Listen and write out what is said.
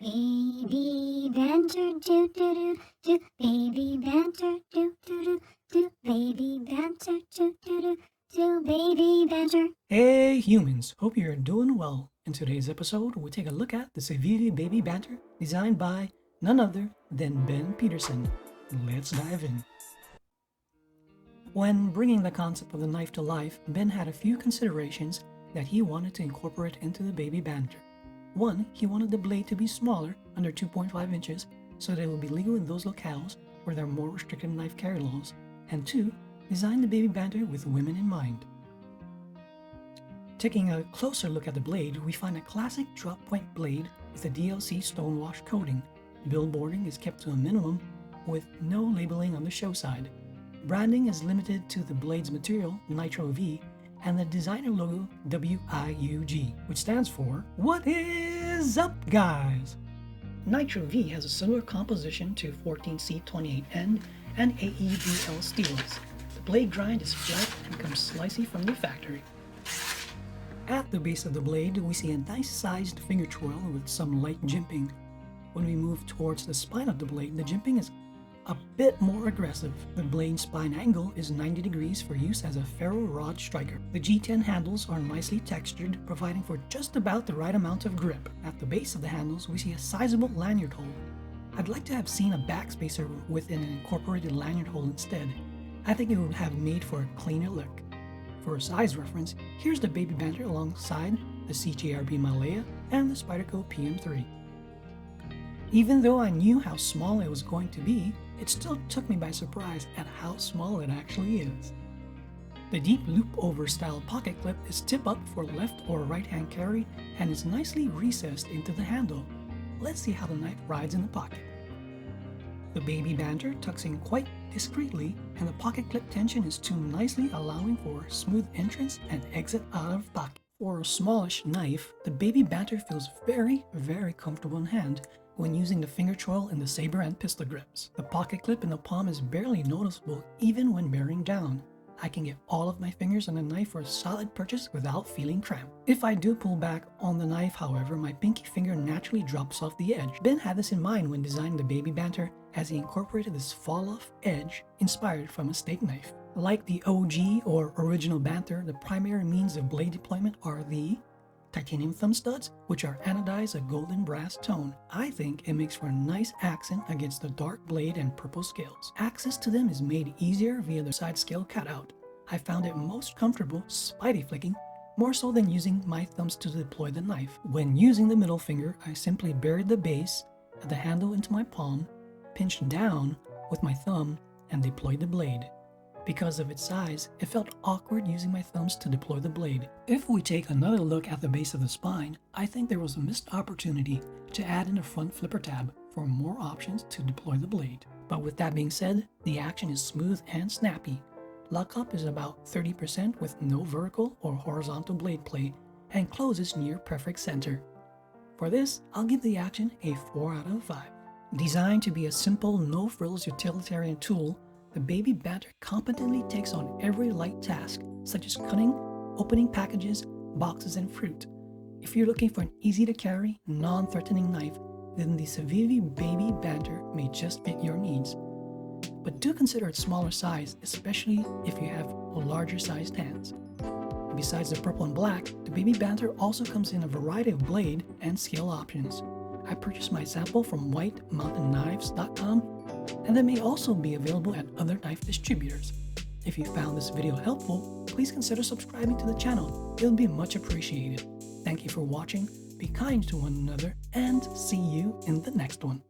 Baby banter, do do do do. Baby banter, do do do do. Baby banter, do do do do. Baby banter. Hey humans, hope you're doing well. In today's episode, we take a look at the Civivi Baby Banter designed by none other than Ben Petersen. Let's dive in. When bringing the concept of the knife to life, Ben had a few considerations that he wanted to incorporate into the Baby Banter. One, he wanted the blade to be smaller, under 2.5 inches, so that it would be legal in those locales where there are more restrictive knife carry laws. And two, design the Baby Banter with women in mind. Taking a closer look at the blade, we find a classic drop point blade with a DLC stonewash coating. Billboarding is kept to a minimum with no labeling on the show side. Branding is limited to the blade's material, Nitro V, and the designer logo WIUG, which stands for What is up, guys? Nitro V has a similar composition to 14C28N and AEBL steels. The blade grind is flat and comes slicey from the factory. At the base of the blade, we see a nice sized finger twirl with some light jimping. When we move towards the spine of the blade, the jimping is a bit more aggressive. The blade spine angle is 90 degrees for use as a ferro rod striker. The G10 handles are nicely textured, providing for just about the right amount of grip. At the base of the handles, we see a sizable lanyard hole. I'd like to have seen a backspacer within an incorporated lanyard hole instead. I think it would have made for a cleaner look. For a size reference, here's the Baby Banter alongside the CJRB Malaya and the Spyderco PM3. Even though I knew how small it was going to be, it still took me by surprise at how small it actually is. The deep loop-over style pocket clip is tip-up for left or right-hand carry and is nicely recessed into the handle. Let's see how the knife rides in the pocket. The Baby Banter tucks in quite discreetly, and the pocket clip tension is tuned nicely, allowing for smooth entrance and exit out of pocket. For a smallish knife, the Baby Banter feels very comfortable in hand when using the finger twirl in the saber and pistol grips. The pocket clip in the palm is barely noticeable even when bearing down. I can get all of my fingers on the knife for a solid purchase without feeling cramped. If I do pull back on the knife, however, my pinky finger naturally drops off the edge. Ben had this in mind when designing the Baby Banter, as he incorporated this fall-off edge inspired from a steak knife. Like the OG or original Banter, the primary means of blade deployment are the titanium thumb studs, which are anodized a golden brass tone. I think it makes for a nice accent against the dark blade and purple scales. Access to them is made easier via the side scale cutout. I found it most comfortable spidey flicking, more so than using my thumbs to deploy the knife. When using the middle finger, I simply buried the base of the handle into my palm, pinched down with my thumb, and deployed the blade. Because of its size, it felt awkward using my thumbs to deploy the blade. If we take another look at the base of the spine, I think there was a missed opportunity to add in a front flipper tab for more options to deploy the blade. But with that being said, the action is smooth and snappy. Lockup is about 30% with no vertical or horizontal blade play and closes near perfect center. For this, I'll give the action a 4 out of 5. Designed to be a simple, no-frills utilitarian tool, the Baby Banter competently takes on every light task, such as cutting, opening packages, boxes, and fruit. If you're looking for an easy-to-carry, non-threatening knife, then the Civivi Baby Banter may just fit your needs. But do consider its smaller size, especially if you have larger-sized hands. Besides the purple and black, the Baby Banter also comes in a variety of blade and scale options. I purchased my sample from whitemountainKnives.com, and they may also be available at other knife distributors. If you found this video helpful, please consider subscribing to the channel. It would be much appreciated. Thank you for watching, be kind to one another, and see you in the next one.